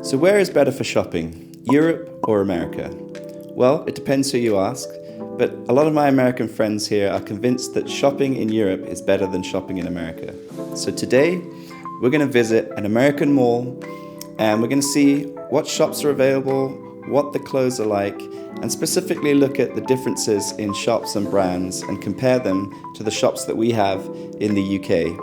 So where is better for shopping, Europe or America? Well, it depends who you ask, but a lot of my American friends here are convinced that shopping in Europe is better than shopping in America. So today, we're going to visit an American mall and we're going to see what shops are available, what the clothes are like, and specifically look at the differences in shops and brands and compare them to the shops that we have in the UK.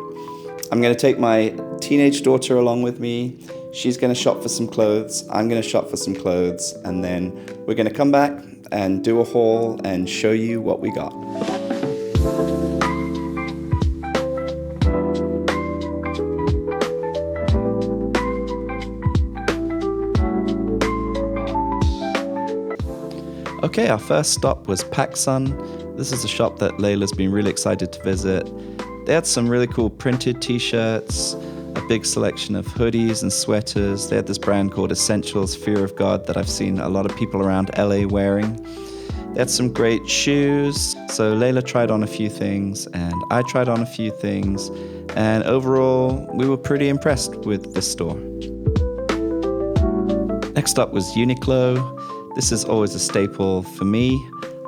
I'm going to take my teenage daughter along with me. She's going to shop for some clothes, I'm going to shop for some clothes, and then we're going to come back and do a haul and show you what we got. Okay, our first stop was Pacsun. This is a shop that Layla's been really excited to visit. They had some really cool printed t-shirts, a big selection of hoodies and sweaters. They had this brand called Essentials Fear of God that I've seen a lot of people around LA wearing. They had some great shoes. So Layla tried on a few things and I tried on a few things. And overall, we were pretty impressed with this store. Next up was Uniqlo. This is always a staple for me.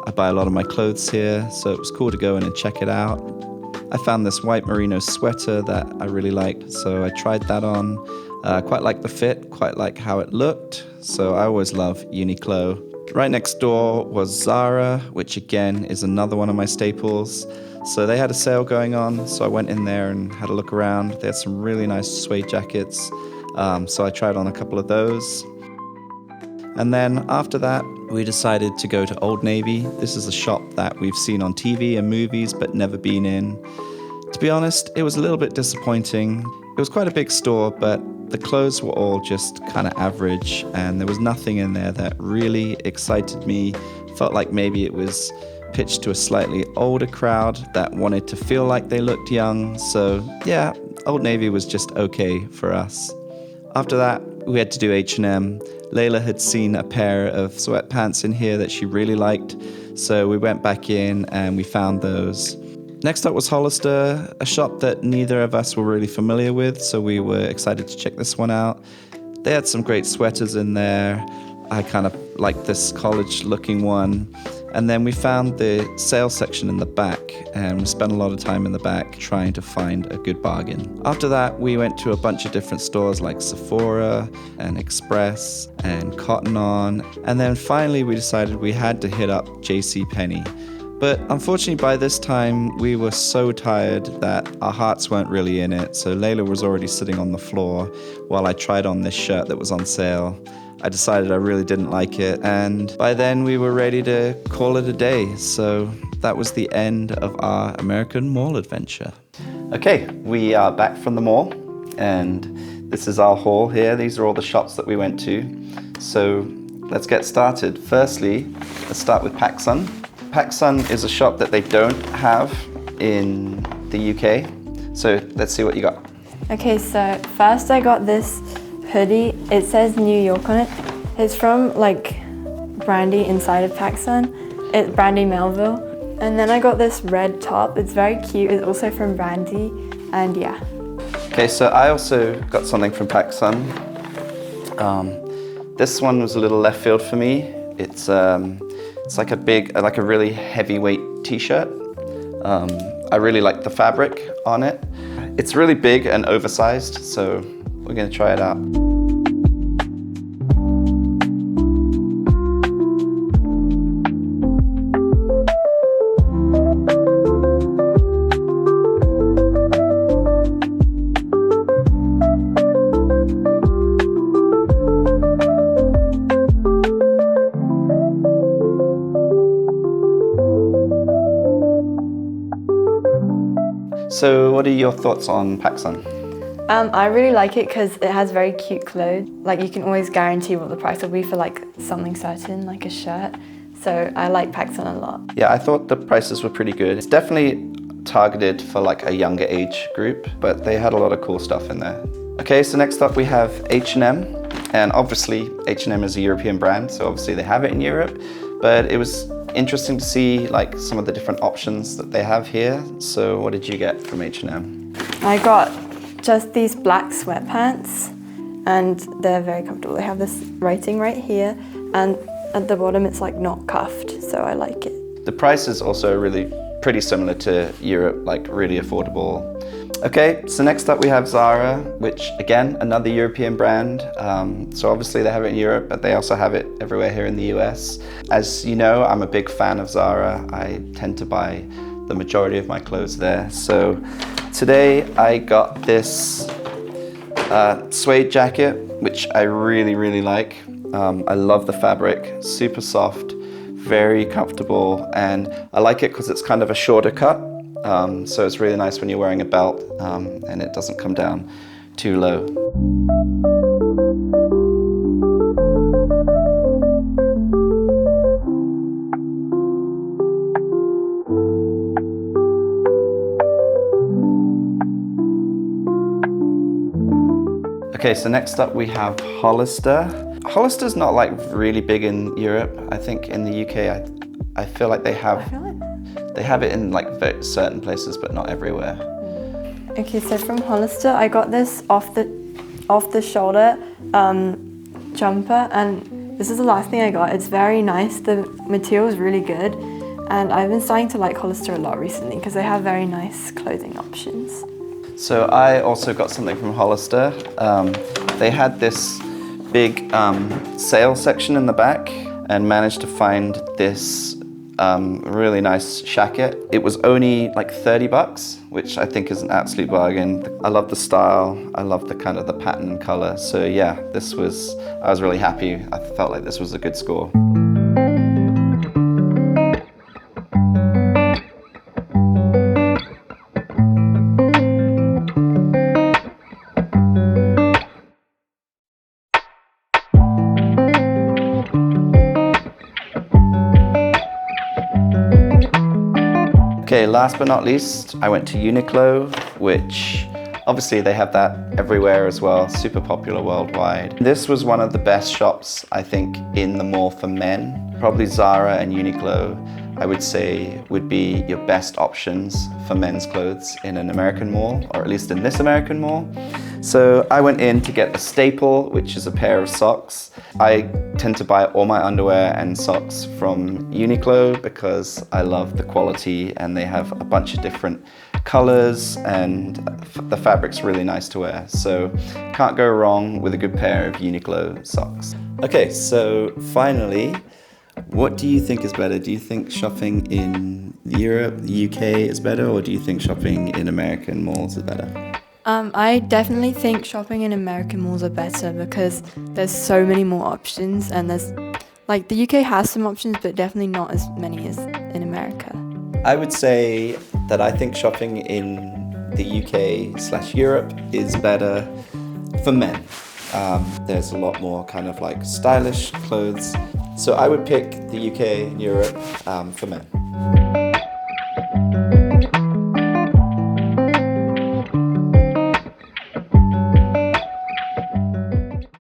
I buy a lot of my clothes here, so it was cool to go in and check it out. I found this white merino sweater that I really liked, so I tried that on. Quite liked the fit, quite like how it looked, so I always love Uniqlo. Right next door was Zara, which again is another one of my staples. So they had a sale going on, so I went in there and had a look around. They had some really nice suede jackets, so I tried on a couple of those. And then after that, we decided to go to Old Navy. This is a shop that we've seen on TV and movies, but never been in. To be honest, it was a little bit disappointing. It was quite a big store, but the clothes were all just kind of average, and there was nothing in there that really excited me. Felt like maybe it was pitched to a slightly older crowd that wanted to feel like they looked young. So yeah, Old Navy was just okay for us. After that, we had to do H&M. Layla had seen a pair of sweatpants in here that she really liked, so we went back in and we found those. Next up was Hollister, a shop that neither of us were really familiar with, so we were excited to check this one out. They had some great sweaters in there. I kind of liked this college-looking one. And then we found the sale section in the back, and we spent a lot of time in the back trying to find a good bargain. After that, we went to a bunch of different stores like Sephora and Express and Cotton On, and then finally we decided we had to hit up JCPenney. But unfortunately by this time we were so tired that our hearts weren't really in it, so Layla was already sitting on the floor while I tried on this shirt that was on sale. I decided I really didn't like it, and by then we were ready to call it a day. So that was the end of our American mall adventure. Okay, we are back from the mall, and this is our haul here. These are all the shops that we went to. So let's get started. Firstly, let's start with Pacsun. Pacsun is a shop that they don't have in the UK. So let's see what you got. Okay, so first I got this hoodie. It says New York on it. It's from like Brandy inside of Pacsun. It's Brandy Melville. And then I got this red top. It's very cute. It's also from Brandy, and yeah. Okay, so I also got something from Pacsun. This one was a little left field for me. It's like a really heavyweight t-shirt. I really like the fabric on it. It's really big and oversized, so we're gonna try it out. So what are your thoughts on Pacsun? I really like it because it has very cute clothes. Like you can always guarantee what the price will be for like something certain, like a shirt. So I like Pacsun a lot. Yeah, I thought the prices were pretty good. It's definitely targeted for like a younger age group, but they had a lot of cool stuff in there. Okay, so next up we have H&M. And obviously H&M is a European brand, so obviously they have it in Europe. But it was interesting to see like some of the different options that they have here. So what did you get from H&M? I got just these black sweatpants and they're very comfortable. They have this writing right here, and at the bottom it's like not cuffed, so I like it. The price is also really pretty similar to Europe, like really affordable. Okay, so next up we have Zara, which again, another European brand. So obviously they have it in Europe, but they also have it everywhere here in the US. As you know, I'm a big fan of Zara. I tend to buy the majority of my clothes there. So today I got this suede jacket, which I really like. I love the fabric, super soft, very comfortable, and I like it because it's kind of a shorter cut. So it's really nice when you're wearing a belt and it doesn't come down too low. Okay, so next up we have Hollister. Hollister's not like really big in Europe. I think in the UK, I feel like they have it in like certain places, but not everywhere. Okay, so from Hollister, I got this off the shoulder jumper, and this is the last thing I got. It's very nice. The material is really good, and I've been starting to like Hollister a lot recently because they have very nice clothing options. So I also got something from Hollister. They had this big sale section in the back and managed to find this really nice jacket. It was only like $30, which I think is an absolute bargain. I love the style. I love the kind of the pattern color. So yeah, I was really happy. I felt like this was a good score. Okay, last but not least, I went to Uniqlo, which obviously they have that everywhere as well, super popular worldwide. This was one of the best shops, I think, in the mall for men. Probably Zara and Uniqlo, I would say, would be your best options for men's clothes in an American mall, or at least in this American mall. So I went in to get a staple, which is a pair of socks. I tend to buy all my underwear and socks from Uniqlo because I love the quality, and they have a bunch of different colors, and the fabric's really nice to wear. So can't go wrong with a good pair of Uniqlo socks. Okay, so finally, what do you think is better? Do you think shopping in Europe, the UK is better, or do you think shopping in American malls is better? I definitely think shopping in American malls are better because there's so many more options, and there's like the UK has some options, but definitely not as many as in America. I would say that I think shopping in the UK/Europe is better for men. There's a lot more kind of like stylish clothes. So I would pick the UK and Europe for men.